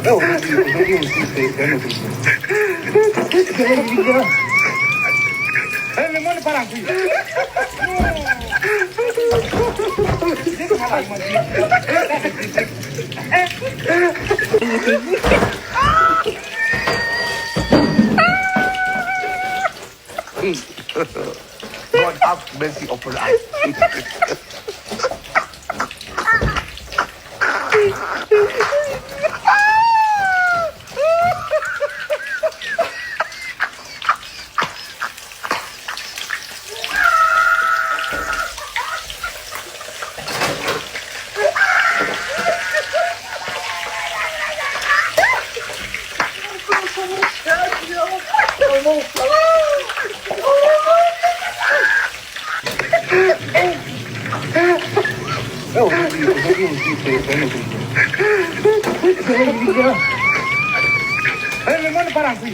Eu não vi um sistema, eu não vi. Me manda para aqui. Deixa eu falar uma God have mercy upon us. Eu não vi um sistema, eu não vi. Me manda para aqui.